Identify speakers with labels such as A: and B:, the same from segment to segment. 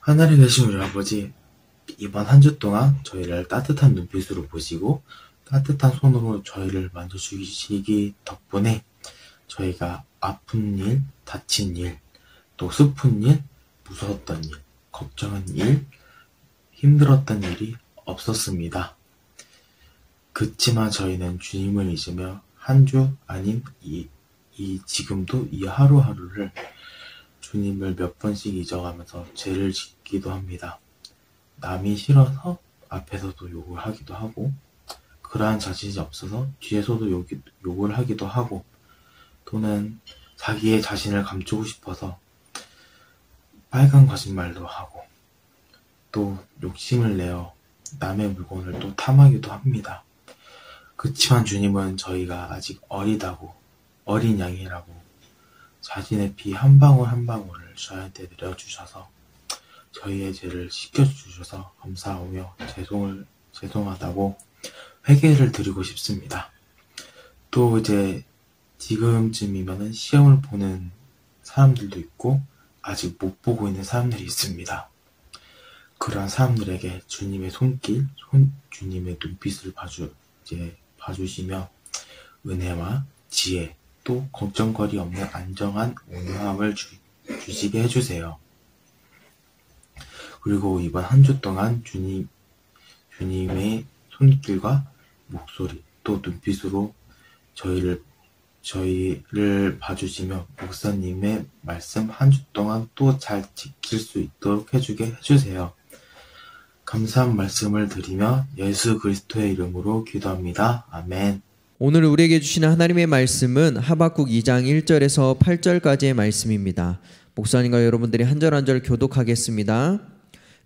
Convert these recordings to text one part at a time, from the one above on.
A: 하늘에 계신 우리 아버지, 이번 한 주 동안 저희를 따뜻한 눈빛으로 보시고 따뜻한 손으로 저희를 만져주시기 덕분에 저희가 아픈 일, 다친 일, 또 슬픈 일, 무서웠던 일, 걱정한 일, 힘들었던 일이 없었습니다. 그치만 저희는 주님을 잊으며 한 주 아닌 지금도 이 하루하루를 주님을 몇 번씩 잊어가면서 죄를 짓기도 합니다. 남이 싫어서 앞에서도 욕을 하기도 하고, 그러한 자신이 없어서 뒤에서도 욕을 하기도 하고, 또는 자기의 자신을 감추고 싶어서 빨간 거짓말도 하고, 또 욕심을 내어 남의 물건을 또 탐하기도 합니다. 그치만 주님은 저희가 아직 어린 양이라고 자신의 피 한 방울 한 방울을 저희한테 내려주셔서 저희의 죄를 씻겨주셔서 감사하며 죄송하다고 회개를 드리고 싶습니다. 또 이제 지금쯤이면은 시험을 보는 사람들도 있고 아직 못 보고 있는 사람들이 있습니다. 그러한 사람들에게 주님의 손길, 주님의 눈빛을 봐주시며 은혜와 지혜, 또 걱정거리 없는 안정한 온유함을 주시게 해주세요. 그리고 이번 한 주 동안 주님의 손길과 목소리, 또 눈빛으로 저희를 봐주시며 목사님의 말씀 한 주 동안 또 잘 지킬 수 있도록 해주세요. 감사한 말씀을 드리며 예수 그리스도의 이름으로 기도합니다. 아멘.
B: 오늘 우리에게 주시는 하나님의 말씀은 하박국 2장 1절에서 8절까지의 말씀입니다. 목사님과 여러분들이 한 절 한 절 교독하겠습니다.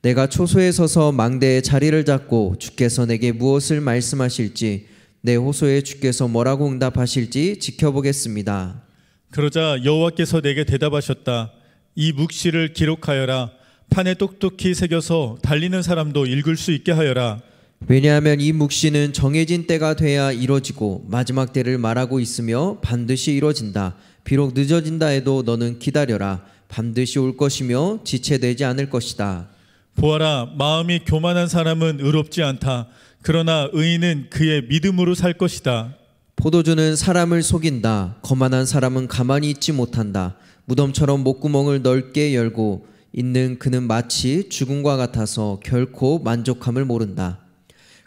B: 내가 초소에 서서 망대에 자리를 잡고 주께서 내게 무엇을 말씀하실지, 내 호소에 주께서 뭐라고 응답하실지 지켜보겠습니다.
C: 그러자 여호와께서 내게 대답하셨다. 이 묵시를 기록하여라. 판에 똑똑히 새겨서 달리는 사람도 읽을 수 있게 하여라.
B: 왜냐하면 이 묵시는 정해진 때가 돼야 이루어지고 마지막 때를 말하고 있으며 반드시 이루어진다. 비록 늦어진다 해도 너는 기다려라. 반드시 올 것이며 지체되지 않을 것이다.
C: 보아라, 마음이 교만한 사람은 의롭지 않다. 그러나 의인은 그의 믿음으로 살 것이다.
B: 포도주는 사람을 속인다. 거만한 사람은 가만히 있지 못한다. 무덤처럼 목구멍을 넓게 열고 있는 그는 마치 죽음과 같아서 결코 만족함을 모른다.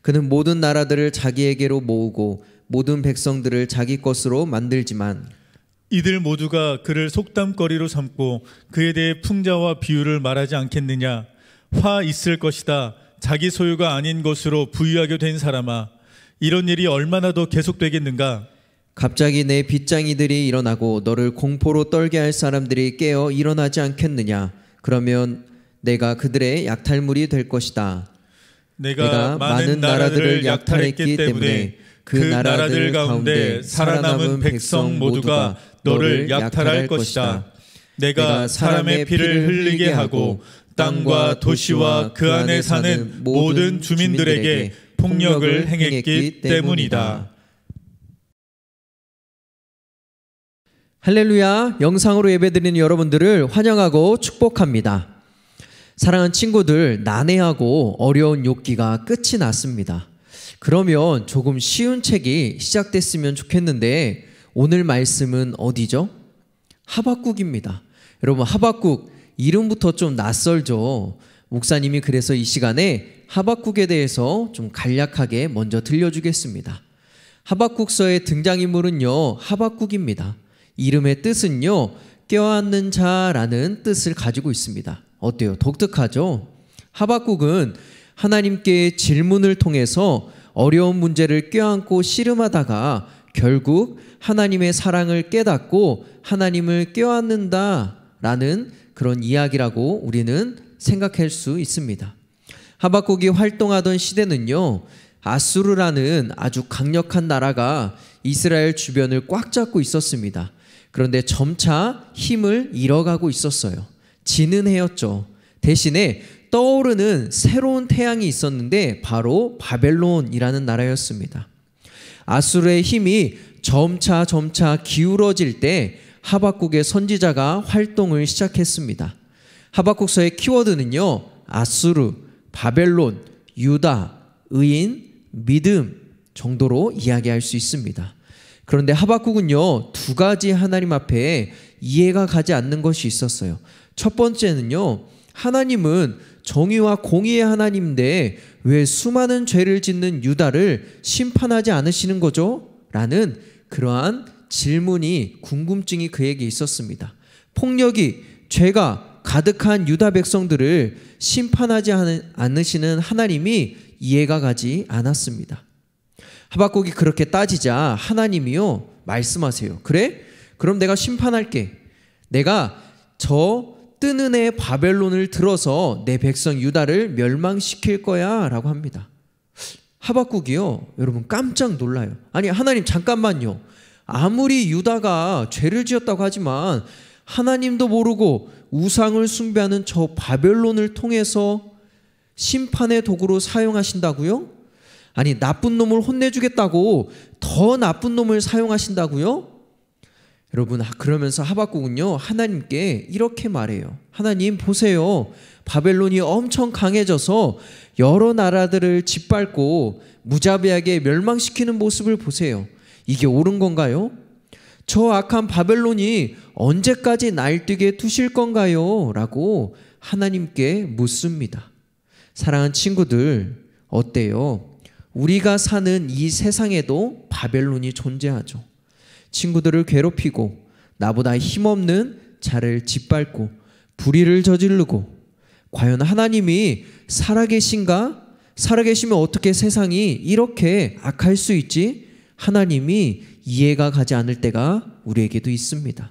B: 그는 모든 나라들을 자기에게로 모으고 모든 백성들을 자기 것으로 만들지만
C: 이들 모두가 그를 속담거리로 삼고 그에 대해 풍자와 비유를 말하지 않겠느냐. 화 있을 것이다. 자기 소유가 아닌 것으로 부유하게 된 사람아, 이런 일이 얼마나 더 계속되겠는가.
B: 갑자기 내 빗장이들이 일어나고 너를 공포로 떨게 할 사람들이 깨어 일어나지 않겠느냐. 그러면 내가 그들의 약탈물이 될 것이다.
C: 내가 많은 나라들을 약탈했기 때문에 그 나라들 가운데 살아남은 백성 모두가 너를 약탈할 것이다. 내가 사람의 피를 흘리게 하고 땅과 도시와 그 안에 사는 모든 주민들에게 폭력을 행했기 때문이다.
B: 할렐루야. 영상으로 예배드리는 여러분들을 환영하고 축복합니다. 사랑하는 친구들, 난해하고 어려운 욥기가 끝이 났습니다. 그러면 조금 쉬운 책이 시작됐으면 좋겠는데 오늘 말씀은 어디죠? 하박국입니다. 여러분, 하박국 이름부터 좀 낯설죠. 목사님이 그래서 이 시간에 하박국에 대해서 좀 간략하게 먼저 들려주겠습니다. 하박국서의 등장인물은요, 하박국입니다. 이름의 뜻은요, 껴안는 자라는 뜻을 가지고 있습니다. 어때요? 독특하죠? 하박국은 하나님께 질문을 통해서 어려운 문제를 껴안고 씨름하다가 결국 하나님의 사랑을 깨닫고 하나님을 껴안는다라는 그런 이야기라고 우리는 생각할 수 있습니다. 하박국이 활동하던 시대는요, 아수르라는 아주 강력한 나라가 이스라엘 주변을 꽉 잡고 있었습니다. 그런데 점차 힘을 잃어가고 있었어요. 지는 해였죠. 대신에 떠오르는 새로운 태양이 있었는데 바로 바벨론이라는 나라였습니다. 아수르의 힘이 점차 기울어질 때 하박국의 선지자가 활동을 시작했습니다. 하박국서의 키워드는요, 아수르, 바벨론, 유다, 의인, 믿음 정도로 이야기할 수 있습니다. 그런데 하박국은요, 두 가지 하나님 앞에 이해가 가지 않는 것이 있었어요. 첫 번째는요, 하나님은 정의와 공의의 하나님인데 왜 수많은 죄를 짓는 유다를 심판하지 않으시는 거죠? 라는 그러한 질문이, 궁금증이 그에게 있었습니다. 폭력이, 죄가 가득한 유다 백성들을 심판하지 않으시는 하나님이 이해가 가지 않았습니다. 하박국이 그렇게 따지자 하나님이요, 말씀하세요. 그래? 그럼 내가 심판할게. 내가 저 뜨는 해 바벨론을 들어서 내 백성 유다를 멸망시킬 거야 라고 합니다. 하박국이요, 여러분 깜짝 놀라요. 아니, 하나님 잠깐만요. 아무리 유다가 죄를 지었다고 하지만 하나님도 모르고 우상을 숭배하는 저 바벨론을 통해서 심판의 도구로 사용하신다고요? 아니, 나쁜 놈을 혼내주겠다고 더 나쁜 놈을 사용하신다고요? 여러분, 그러면서 하박국은요, 하나님께 이렇게 말해요. 하나님 보세요. 바벨론이 엄청 강해져서 여러 나라들을 짓밟고 무자비하게 멸망시키는 모습을 보세요. 이게 옳은 건가요? 저 악한 바벨론이 언제까지 날뛰게 두실 건가요? 라고 하나님께 묻습니다. 사랑하는 친구들, 어때요? 우리가 사는 이 세상에도 바벨론이 존재하죠. 친구들을 괴롭히고 나보다 힘없는 자를 짓밟고 불의를 저지르고, 과연 하나님이 살아계신가? 살아계시면 어떻게 세상이 이렇게 악할 수 있지? 하나님이 이해가 가지 않을 때가 우리에게도 있습니다.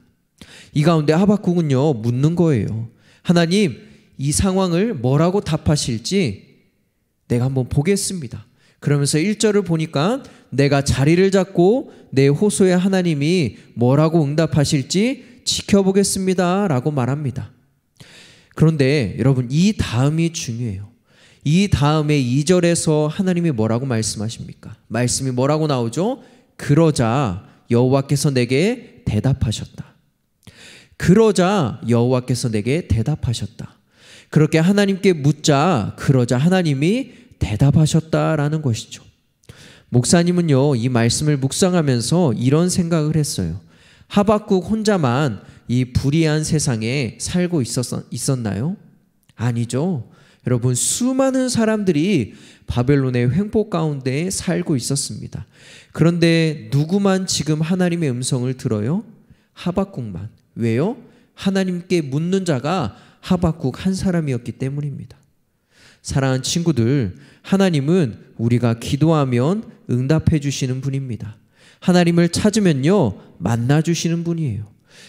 B: 이 가운데 하박국은요, 묻는 거예요. 하나님, 이 상황을 뭐라고 답하실지 내가 한번 보겠습니다. 그러면서 1절을 보니까 내가 자리를 잡고 내 호소에 하나님이 뭐라고 응답하실지 지켜보겠습니다 라고 말합니다. 그런데 여러분, 이 다음이 중요해요. 이 다음에 2절에서 하나님이 뭐라고 말씀하십니까? 말씀이 뭐라고 나오죠? 그러자 여호와께서 내게 대답하셨다. 그러자 여호와께서 내게 대답하셨다. 그렇게 하나님께 묻자 그러자 하나님이 대답하셨다라는 것이죠. 목사님은요, 이 말씀을 묵상하면서 이런 생각을 했어요. 하박국 혼자만 이 불의한 세상에 살고 있었나요? 아니죠. 여러분, 수많은 사람들이 바벨론의 횡포 가운데 살고 있었습니다. 그런데 누구만 지금 하나님의 음성을 들어요? 하박국만. 왜요? 하나님께 묻는 자가 하박국 한 사람이었기 때문입니다. 사랑하는 친구들, 하나님은 우리가 기도하면 응답해 주시는 분입니다. 하나님을 찾으면요, 만나 주시는 분이에요.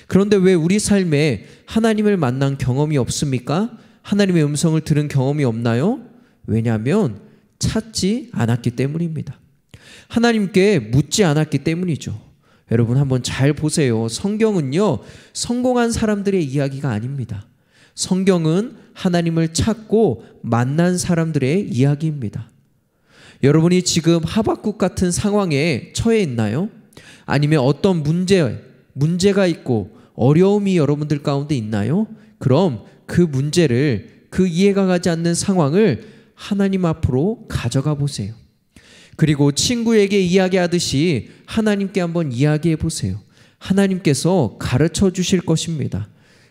B: 그런데 왜 우리 삶에 하나님을 만난 경험이 없습니까? 하나님의 음성을 들은 경험이 없나요? 왜냐하면 찾지 않았기 때문입니다. 하나님께 묻지 않았기 때문이죠. 여러분, 한번 잘 보세요. 성경은요, 성공한 사람들의 이야기가 아닙니다. 성경은 하나님을 찾고 만난 사람들의 이야기입니다. 여러분이 지금 하박국 같은 상황에 처해 있나요? 아니면 어떤 문제가 있고 어려움이 여러분들 가운데 있나요? 그럼 그 문제를, 그 이해가 가지 않는 상황을 하나님 앞으로 가져가 보세요. 그리고 친구에게 이야기하듯이 하나님께 한번 이야기해 보세요. 하나님께서 가르쳐 주실 것입니다.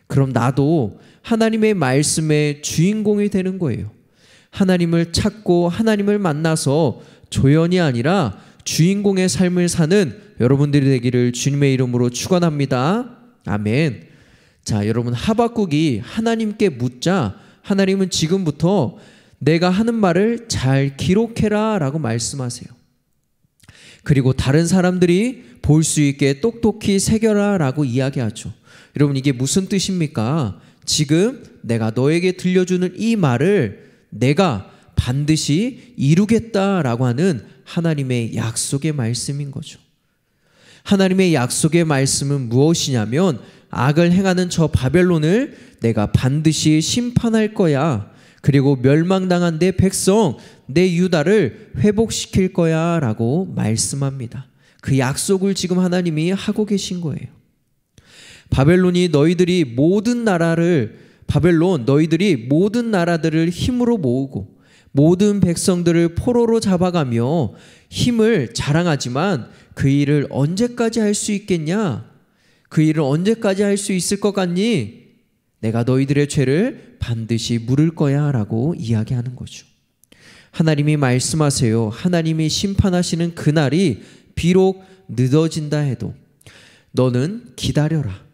B: 그럼 나도 하나님의 말씀의 주인공이 되는 거예요. 하나님을 찾고 하나님을 만나서 조연이 아니라 주인공의 삶을 사는 여러분들이 되기를 주님의 이름으로 축원합니다. 아멘. 자, 여러분, 하박국이 하나님께 묻자 하나님은 지금부터 내가 하는 말을 잘 기록해라 라고 말씀하세요. 그리고 다른 사람들이 볼 수 있게 똑똑히 새겨라 라고 이야기하죠. 여러분, 이게 무슨 뜻입니까? 지금 내가 너에게 들려주는 이 말을 내가 반드시 이루겠다라고 하는 하나님의 약속의 말씀인 거죠. 하나님의 약속의 말씀은 무엇이냐면, 악을 행하는 저 바벨론을 내가 반드시 심판할 거야. 그리고 멸망당한 내 백성, 내 유다를 회복시킬 거야 라고 말씀합니다. 그 약속을 지금 하나님이 하고 계신 거예요. 바벨론이 너희들이 모든 나라를 바벨론 너희들이 모든 나라들을 힘으로 모으고 모든 백성들을 포로로 잡아가며 힘을 자랑하지만 그 일을 언제까지 할 수 있겠냐? 그 일을 언제까지 할 수 있을 것 같니? 내가 너희들의 죄를 반드시 물을 거야 라고 이야기하는 거죠. 하나님이 말씀하세요. 하나님이 심판하시는 그날이 비록 늦어진다 해도 너는 기다려라.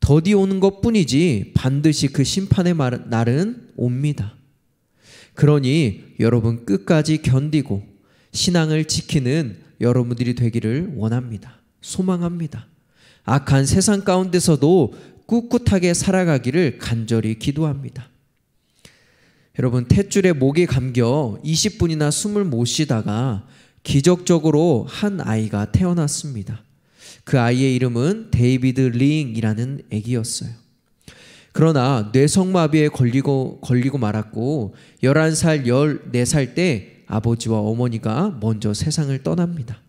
B: 더디 오는 것뿐이지 반드시 그 심판의 날은 옵니다. 그러니 여러분 끝까지 견디고 신앙을 지키는 여러분들이 되기를 원합니다. 소망합니다. 악한 세상 가운데서도 꿋꿋하게 살아가기를 간절히 기도합니다. 여러분, 탯줄에 목이 감겨 20분이나 숨을 못 쉬다가 기적적으로 한 아이가 태어났습니다. 그 아이의 이름은 데이비드 링이라는 아기였어요. 그러나 뇌성마비에 걸리고 말았고 11살, 14살 때 아버지와 어머니가 먼저 세상을 떠납니다.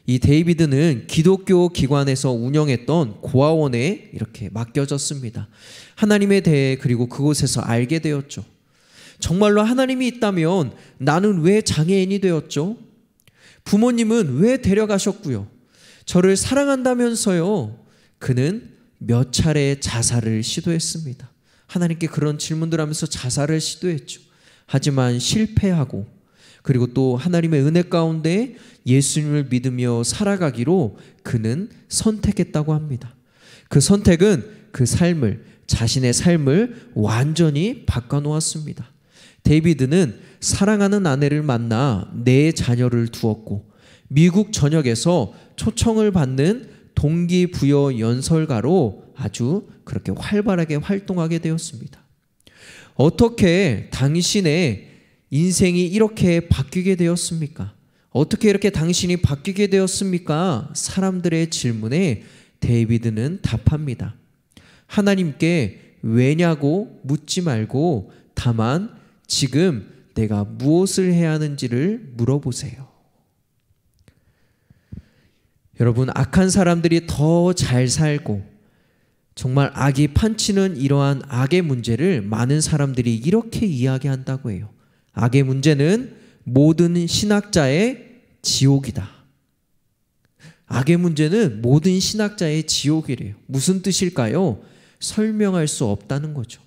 B: 이 데이비드는 기독교 기관에서 운영했던 고아원에 이렇게 맡겨졌습니다. 하나님에 대해 그리고 그곳에서 알게 되었죠. 정말로 하나님이 있다면 나는 왜 장애인이 되었죠? 부모님은 왜 데려가셨고요? 저를 사랑한다면서요? 그는 몇 차례 자살을 시도했습니다. 하나님께 그런 질문들 하면서 자살을 시도했죠. 하지만 실패하고 그리고 또 하나님의 은혜 가운데 예수님을 믿으며 살아가기로 그는 선택했다고 합니다. 그 선택은 자신의 삶을 완전히 바꿔놓았습니다. 데이비드는 사랑하는 아내를 만나 4 자녀를 두었고 미국 전역에서 초청을 받는 동기부여 연설가로 아주 그렇게 활발하게 활동하게 되었습니다. 어떻게 당신의 인생이 이렇게 바뀌게 되었습니까? 어떻게 이렇게 당신이 바뀌게 되었습니까? 사람들의 질문에 데이비드는 답합니다. 하나님께 왜냐고 묻지 말고 다만 지금 내가 무엇을 해야 하는지를 물어보세요. 여러분, 악한 사람들이 더 잘 살고 정말 악이 판치는 이러한 악의 문제를 많은 사람들이 이렇게 이야기한다고 해요. 악의 문제는 모든 신학자의 지옥이다. 악의 문제는 모든 신학자의 지옥이래요. 무슨 뜻일까요? 설명할 수 없다는 거죠.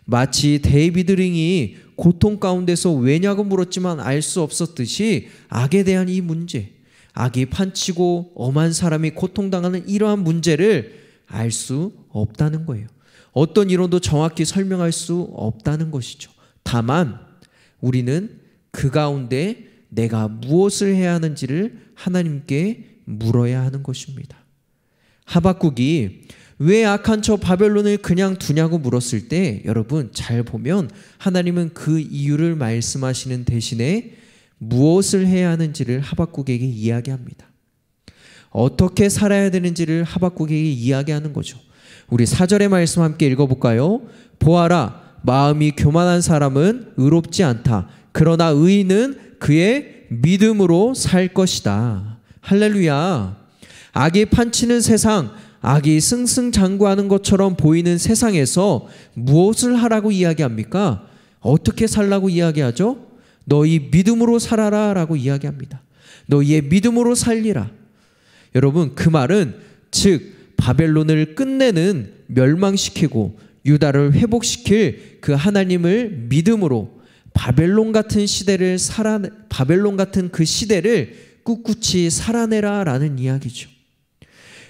B: 마치 데이비드 링이 고통 가운데서 왜냐고 물었지만 알 수 없었듯이 악에 대한 이 문제, 악이 판치고 엄한 사람이 고통당하는 이러한 문제를 알 수 없다는 거예요. 어떤 이론도 정확히 설명할 수 없다는 것이죠. 다만 우리는 그 가운데 내가 무엇을 해야 하는지를 하나님께 물어야 하는 것입니다. 하박국이 왜 악한 저 바벨론을 그냥 두냐고 물었을 때 여러분 잘 보면 하나님은 그 이유를 말씀하시는 대신에 무엇을 해야 하는지를 하박국에게 이야기합니다. 어떻게 살아야 되는지를 하박국에게 이야기하는 거죠. 우리 4절의 말씀 함께 읽어볼까요? 보아라, 마음이 교만한 사람은 의롭지 않다. 그러나 의인은 그의 믿음으로 살 것이다. 할렐루야. 악이 판치는 세상, 악이 승승장구하는 것처럼 보이는 세상에서 무엇을 하라고 이야기합니까? 어떻게 살라고 이야기하죠? 너희 믿음으로 살아라 라고 이야기합니다. 너희의 믿음으로 살리라. 여러분, 그 말은 즉 바벨론을 끝내는, 멸망시키고 유다를 회복시킬 그 하나님을 믿음으로 바벨론 같은 그 시대를 꿋꿋이 살아내라 라는 이야기죠.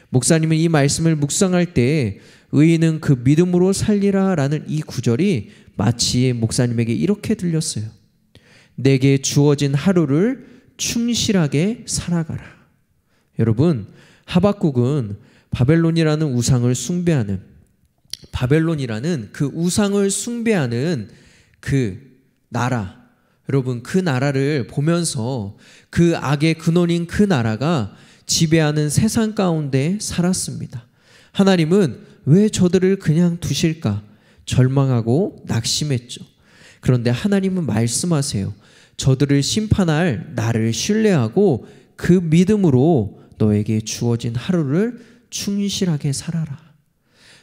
B: 목사님은 이 말씀을 묵상할 때 의인은 그 믿음으로 살리라 라는 이 구절이 마치 목사님에게 이렇게 들렸어요. 내게 주어진 하루를 충실하게 살아가라. 여러분, 하박국은 바벨론이라는 우상을 숭배하는, 바벨론이라는 그 우상을 숭배하는 그 나라, 여러분 그 나라를 보면서 그 악의 근원인 그 나라가 지배하는 세상 가운데 살았습니다. 하나님은 왜 저들을 그냥 두실까? 절망하고 낙심했죠. 그런데 하나님은 말씀하세요. 저들을 심판할 나를 신뢰하고 그 믿음으로 너에게 주어진 하루를 충실하게 살아라.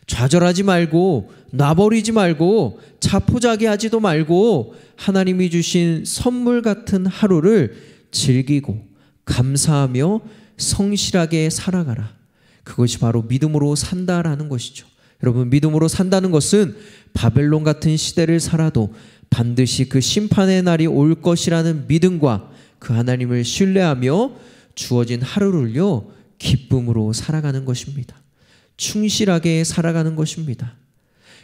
B: 좌절하지 말고 놔버리지 말고 자포자기하지도 말고 하나님이 주신 선물 같은 하루를 즐기고 감사하며 성실하게 살아가라. 그것이 바로 믿음으로 산다라는 것이죠. 여러분, 믿음으로 산다는 것은 바벨론 같은 시대를 살아도 반드시 그 심판의 날이 올 것이라는 믿음과 그 하나님을 신뢰하며 주어진 하루를요 기쁨으로 살아가는 것입니다. 충실하게 살아가는 것입니다.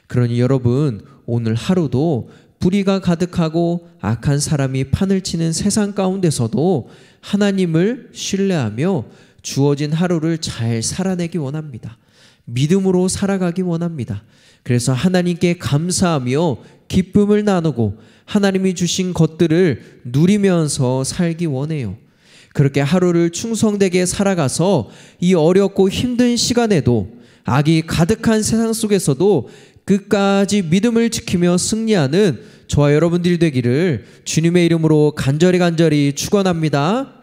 B: 그러니 여러분, 오늘 하루도 불의가 가득하고 악한 사람이 판을 치는 세상 가운데서도 하나님을 신뢰하며 주어진 하루를 잘 살아내기 원합니다. 믿음으로 살아가기 원합니다. 그래서 하나님께 감사하며 기쁨을 나누고 하나님이 주신 것들을 누리면서 살기 원해요. 그렇게 하루를 충성되게 살아가서 이 어렵고 힘든 시간에도 악이 가득한 세상 속에서도 끝까지 믿음을 지키며 승리하는 저와 여러분들이 되기를 주님의 이름으로 간절히 축원합니다.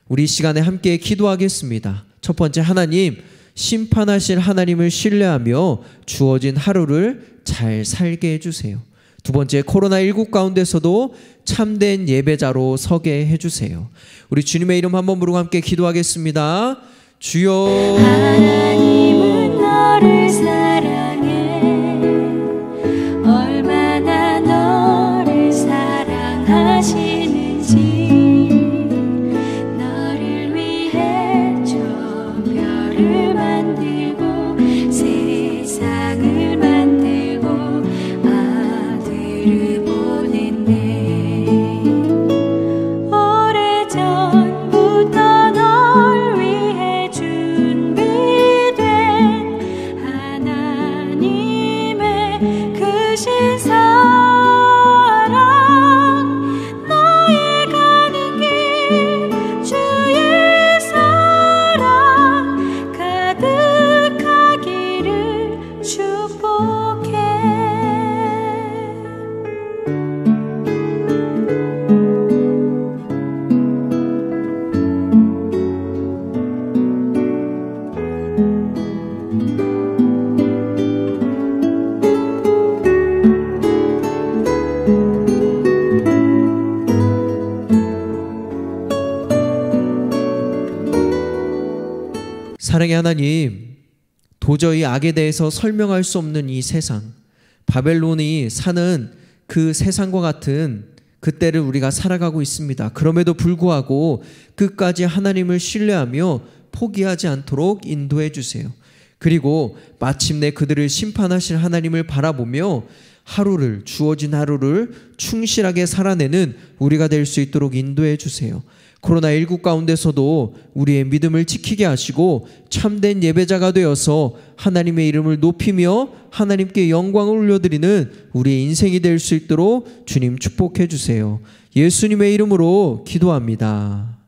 B: 우리 시간에 함께 기도하겠습니다. 첫 번째, 하나님, 심판하실 하나님을 신뢰하며 주어진 하루를 잘 살게 해주세요. 두 번째, 코로나19 가운데서도 참된 예배자로 서게 해주세요. 우리 주님의 이름 한번 부르고 함께 기도하겠습니다. 주여,
D: 하나님은 너를 사랑해. 얼마나 너를 사랑하시는지 너를 위해 저 별을 만들고 세상을 만들고 아들을 보냈네. 오래전부터 널 위해 준비된 하나님의 그 신사랑 너의 가는 길 주의 사랑 가득하기를 축복해.
B: 사랑의 하나님, 도저히 악에 대해서 설명할 수 없는 이 세상, 바벨론이 사는 그 세상과 같은 그때를 우리가 살아가고 있습니다. 그럼에도 불구하고 끝까지 하나님을 신뢰하며 포기하지 않도록 인도해 주세요. 그리고 마침내 그들을 심판하실 하나님을 바라보며 하루를, 주어진 하루를 충실하게 살아내는 우리가 될 수 있도록 인도해 주세요. 코로나19 가운데서도 우리의 믿음을 지키게 하시고 참된 예배자가 되어서 하나님의 이름을 높이며 하나님께 영광을 올려드리는 우리의 인생이 될 수 있도록 주님 축복해 주세요. 예수님의 이름으로 기도합니다.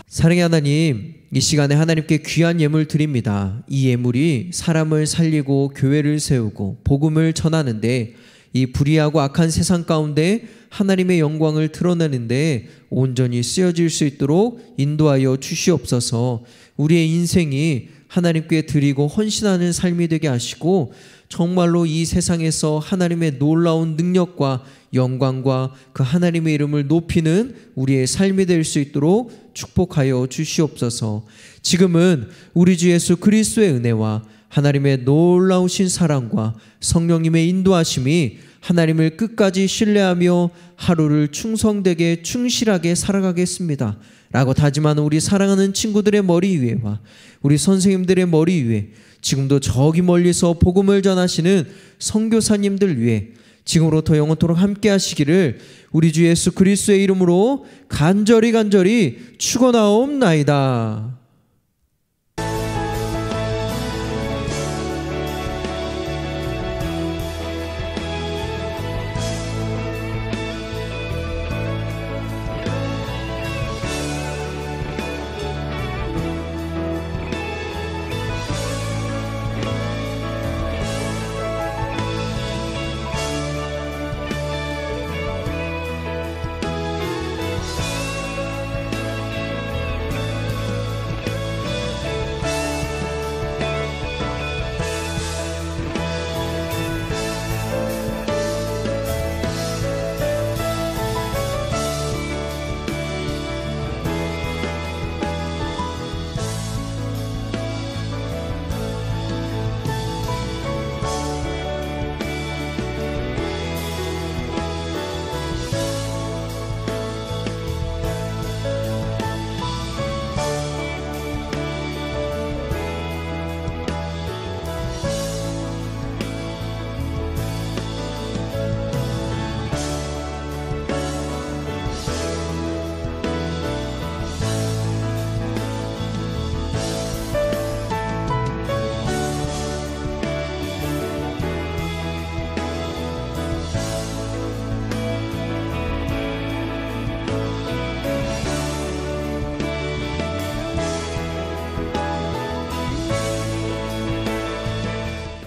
B: 사랑의 하나님, 이 시간에 하나님께 귀한 예물 드립니다. 이 예물이 사람을 살리고 교회를 세우고 복음을 전하는데 이 불의하고 악한 세상 가운데 하나님의 영광을 드러내는데 온전히 쓰여질 수 있도록 인도하여 주시옵소서. 우리의 인생이 하나님께 드리고 헌신하는 삶이 되게 하시고 정말로 이 세상에서 하나님의 놀라운 능력과 영광과 그 하나님의 이름을 높이는 우리의 삶이 될 수 있도록 축복하여 주시옵소서. 지금은 우리 주 예수 그리스도의 은혜와 하나님의 놀라우신 사랑과 성령님의 인도하심이 하나님을 끝까지 신뢰하며 하루를 충성되게 충실하게 살아가겠습니다 라고 다짐하는 우리 사랑하는 친구들의 머리 위에와 우리 선생님들의 머리 위에, 지금도 저기 멀리서 복음을 전하시는 선교사님들 위에 지금으로부터 영원토록 함께 하시기를 우리 주 예수 그리스도의 이름으로 간절히 축원하옵나이다.